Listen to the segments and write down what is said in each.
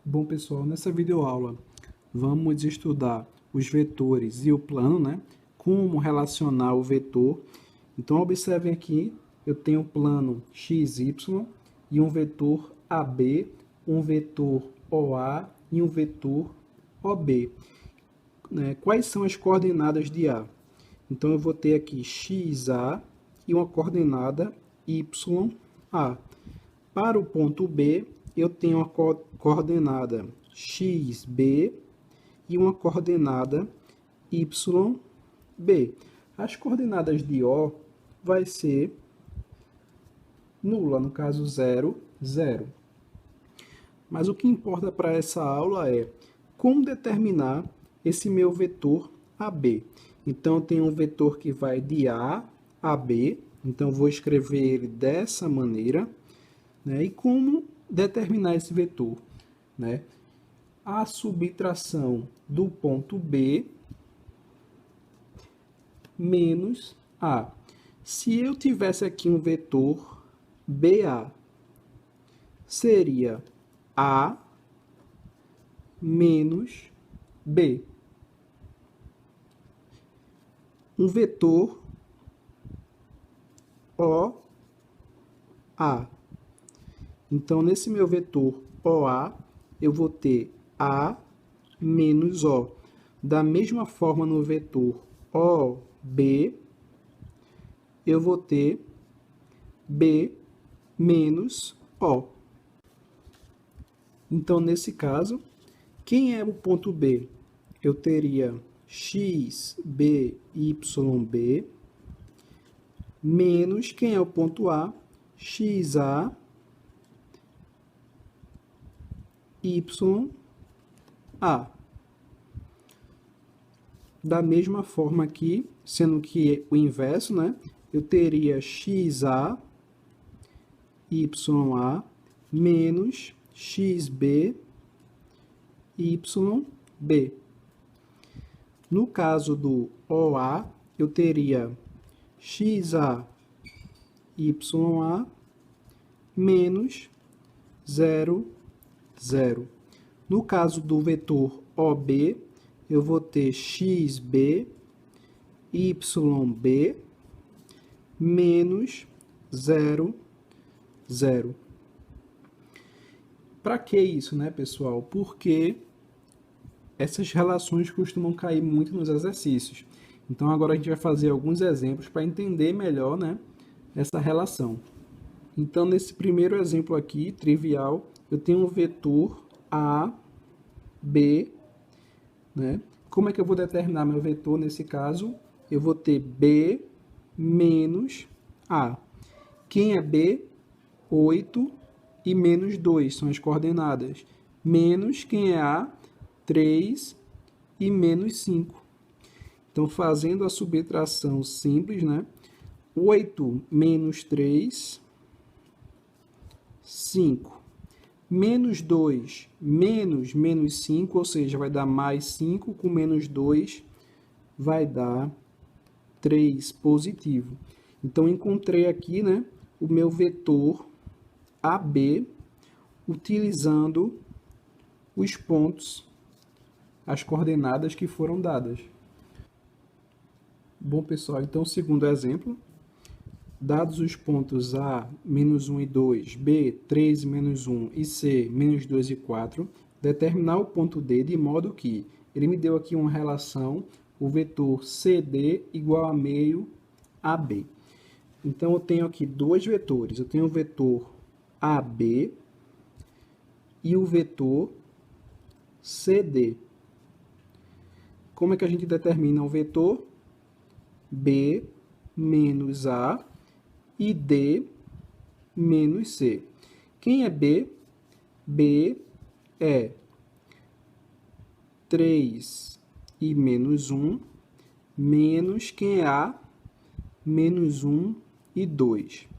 Bom, pessoal, nessa videoaula vamos estudar os vetores e o plano, né? Como relacionar o vetor. Então, observem aqui, eu tenho um plano xy e um vetor AB, um vetor OA e um vetor OB. Quais são as coordenadas de A? Então, eu vou ter aqui xa e uma coordenada YA. Para o ponto B, eu tenho uma coordenada xb e uma coordenada yb. As coordenadas de O vai ser nula, no caso 0, 0. Mas o que importa para essa aula é como determinar esse meu vetor AB. Então, eu tenho um vetor que vai de A a B, então vou escrever ele dessa maneira. E como determinar esse vetor? A subtração do ponto B menos A. Se eu tivesse aqui um vetor BA, seria A menos B. Um vetor OA. Então, nesse meu vetor OA, eu vou ter A menos O. Da mesma forma, no vetor OB, eu vou ter B menos O. Então, nesse caso, quem é o ponto B? Eu teria xbyb menos quem é o ponto A? xa YA. Da mesma forma aqui, sendo que o inverso, eu teria xa YA menos xb YB. No caso do OA, eu teria xa YA menos 0, 0. No caso do vetor OB, eu vou ter xb YB menos 0, 0. Para que isso, pessoal? Porque essas relações costumam cair muito nos exercícios. Então, agora a gente vai fazer alguns exemplos para entender melhor, essa relação. Então, nesse primeiro exemplo aqui, trivial, eu tenho um vetor A, B, Como é que eu vou determinar meu vetor nesse caso? Eu vou ter B menos A. Quem é B? 8 e menos 2 são as coordenadas. Menos quem é A? 3 e menos 5. Então, fazendo a subtração simples, 8 menos 3, 5. Menos 2, menos 5, ou seja, vai dar mais 5, com menos 2 vai dar 3 positivo. Então, encontrei aqui, o meu vetor AB, utilizando os pontos, as coordenadas que foram dadas. Bom, pessoal, então, segundo exemplo, dados os pontos A, menos 1 e 2, B, 3 e menos 1 e C, menos 2 e 4, determinar o ponto D de modo que ele me deu aqui uma relação, o vetor CD igual a meio AB. Então, eu tenho aqui dois vetores. Eu tenho o vetor AB e o vetor CD. Como é que a gente determina o vetor? B menos A e D menos C. Quem é B? B é 3 e menos 1, menos quem é A? Menos 1 e 2.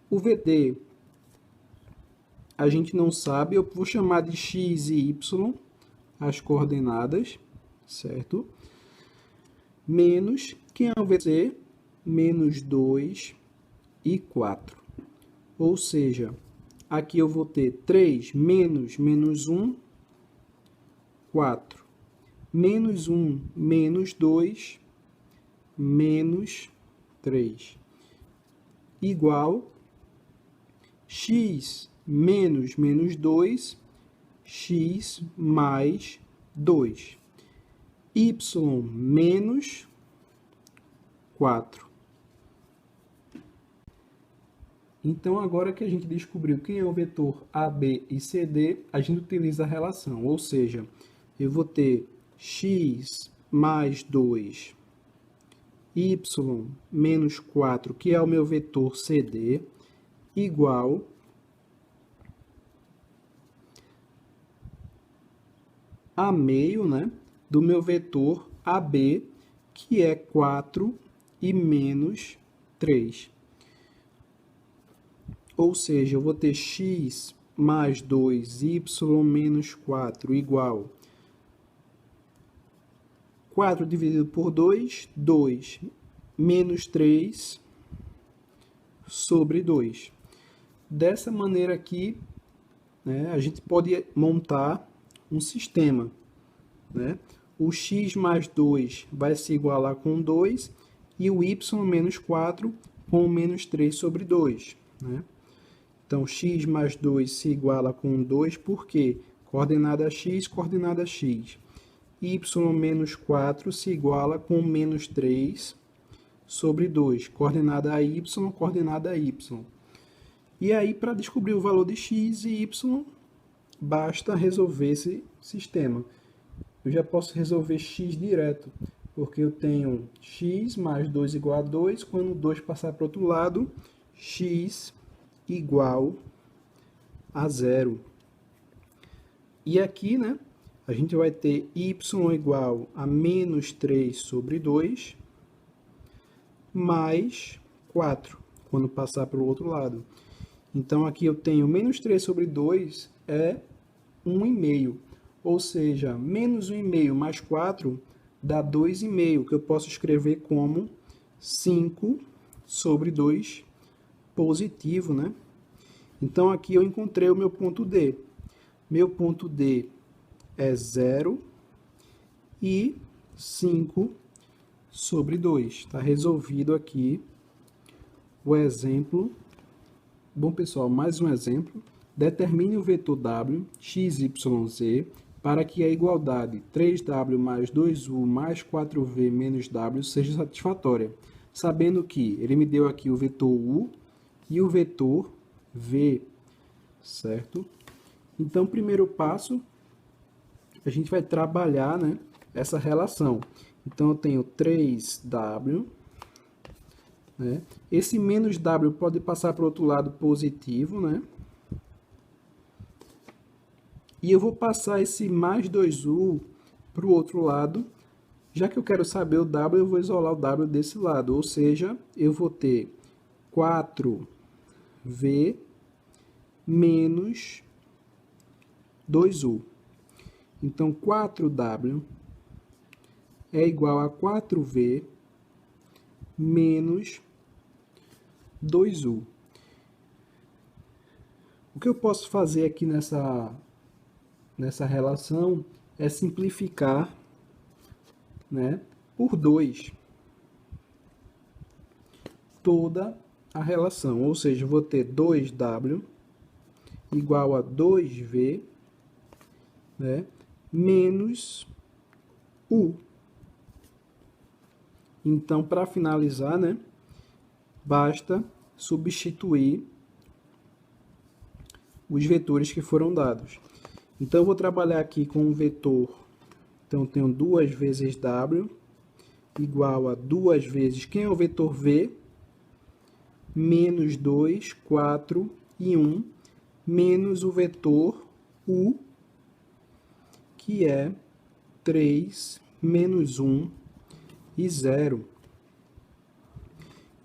O VD a gente não sabe, eu vou chamar de x e y, as coordenadas, certo? Menos, quem é o VC? Menos 2 e 4. Ou seja, aqui eu vou ter 3 menos menos 1, 4. Menos 1 menos 2, menos 3. Igual x menos menos 2, x mais 2. Y menos 4. Então, agora que a gente descobriu quem é o vetor AB e CD, a gente utiliza a relação, ou seja, eu vou ter x mais 2, y menos 4, que é o meu vetor CD, igual a meio, né, do meu vetor AB, que é 4 e menos 3. Ou seja, eu vou ter x mais 2, y menos 4, igual 4 dividido por 2, 2, menos 3 sobre 2. Dessa maneira aqui, né, a gente pode montar um sistema, né? O x mais 2 vai se igualar com 2 e o y menos 4 com menos 3 sobre 2, né? Então, x mais 2 se iguala com 2, porque coordenada x, coordenada x. Y menos 4 se iguala com menos 3 sobre 2, coordenada y, coordenada y. E aí, para descobrir o valor de x e y, basta resolver esse sistema. Eu já posso resolver x direto, porque eu tenho x mais 2 igual a 2, quando 2 passar para o outro lado, x igual a 0. E aqui, né, a gente vai ter y igual a menos 3 sobre 2, mais 4, quando passar para o outro lado. Então, aqui eu tenho menos 3 sobre 2 é 1,5. Ou seja, menos 1,5 mais 4 dá 2,5, que eu posso escrever como 5 sobre 2 positivo, né? Então, aqui eu encontrei o meu ponto D. Meu ponto D é 0 e 5 sobre 2. Está resolvido aqui o exemplo. Bom, pessoal, mais um exemplo. Determine o vetor W, x, y, z, para que a igualdade 3w mais 2u mais 4v menos w seja satisfatória, sabendo que ele me deu aqui o vetor u e o vetor v, certo? Então, primeiro passo, a gente vai trabalhar, né, essa relação. Então, eu tenho 3w, né? Esse menos w pode passar para o outro lado positivo, né? E eu vou passar esse mais 2u para o outro lado. Já que eu quero saber o w, eu vou isolar o w desse lado. Ou seja, eu vou ter 4v menos 2u. Então, 4w é igual a 4v menos 2u. O que eu posso fazer aqui nessa relação é simplificar, né, por 2 toda a relação. Ou seja, eu vou ter 2w igual a 2v, né, menos u. Então, para finalizar, né, basta substituir os vetores que foram dados. Então, eu vou trabalhar aqui com o vetor. Então, eu tenho 2 vezes w igual a 2 vezes, quem é o vetor v? Menos 2, 4 e 1, menos o vetor u, que é 3, menos 1 e 0.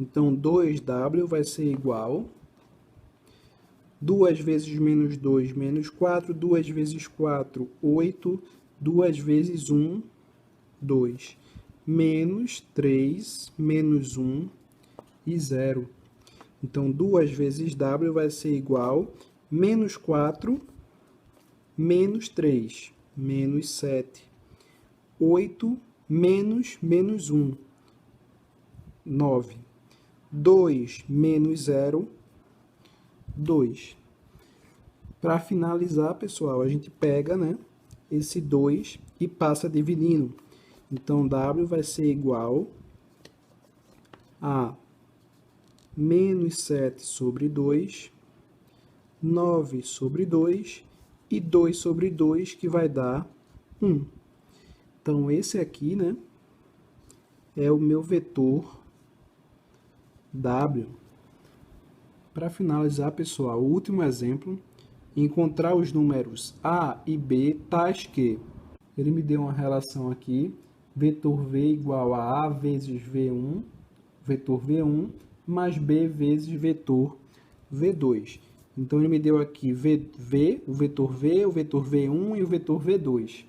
Então, 2w vai ser igual 2 vezes menos 2, menos 4, 2 vezes 4, 8, 2 vezes 1, 2, menos 3, menos 1 e 0. Então, 2 vezes w vai ser igual menos 4, menos 3, menos 7, 8, menos 1, 9, 2 menos 0, 2. Para finalizar, pessoal, a gente pega, né, esse 2 e passa dividindo. Então, W vai ser igual a menos 7 sobre 2, 9 sobre 2 e 2 sobre 2, que vai dar 1. Então, esse aqui, né, é o meu vetor W. Para finalizar, pessoal, o último exemplo, encontrar os números A e B tais que ele me deu uma relação aqui, vetor V igual a A vezes V1, vetor V1, mais B vezes vetor V2. Então, ele me deu aqui o vetor V, o vetor V1 e o vetor V2.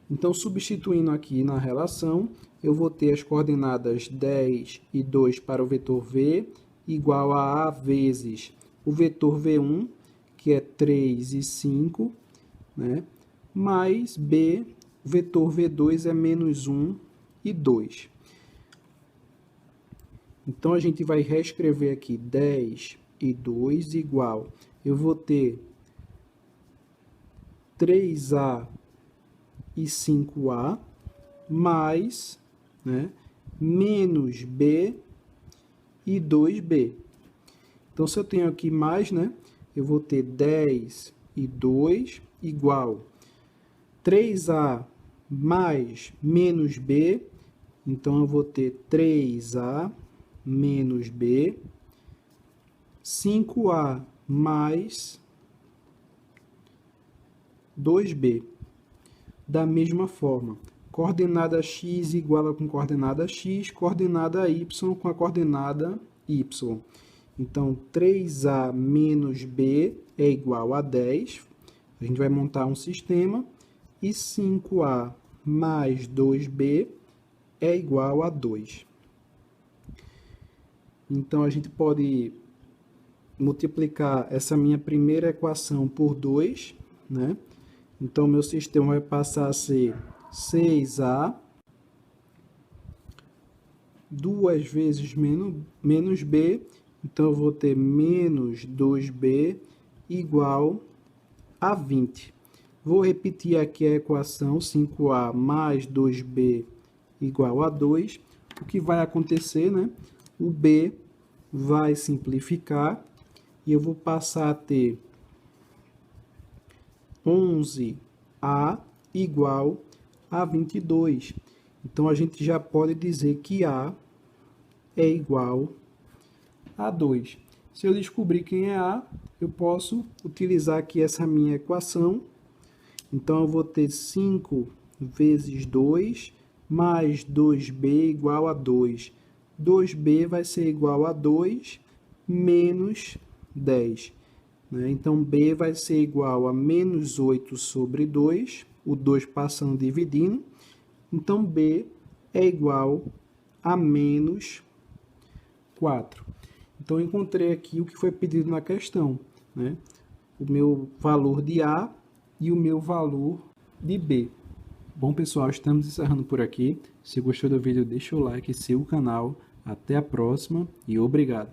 Então, substituindo aqui na relação, eu vou ter as coordenadas 10 e 2 para o vetor V, igual a A vezes o vetor V1, que é 3 e 5, né? Mais B, o vetor V2 é menos 1 e 2. Então, a gente vai reescrever aqui 10 e 2 igual, eu vou ter 3A e 5A, mais, né, menos B e 2B. Então, se eu tenho aqui mais, né, eu vou ter 10 e 2 igual 3A mais menos B. Então, eu vou ter 3A menos B, 5A mais 2B. Da mesma forma, coordenada x igual com coordenada x, coordenada y com a coordenada y. Então, 3A menos B é igual a 10. A gente vai montar um sistema. E 5A mais 2B é igual a 2. Então, a gente pode multiplicar essa minha primeira equação por 2, né? Então, meu sistema vai passar a ser 6A, 2 vezes menos B, então eu vou ter menos 2B igual a 20. Vou repetir aqui a equação 5A mais 2B igual a 2. O que vai acontecer, né? O B vai simplificar e eu vou passar a ter 11A igual a 22. Então, a gente já pode dizer que A é igual a 2. Se eu descobrir quem é A, eu posso utilizar aqui essa minha equação. Então, eu vou ter 5 vezes 2 mais 2B igual a 2. 2B vai ser igual a 2 menos 10. Então, B vai ser igual a menos 8 sobre 2, o 2 passando dividindo. Então, B é igual a menos 4. Então, eu encontrei aqui o que foi pedido na questão, né? O meu valor de A e o meu valor de B. Bom, pessoal, estamos encerrando por aqui. Se gostou do vídeo, deixa o like, siga o canal. Até a próxima e obrigado.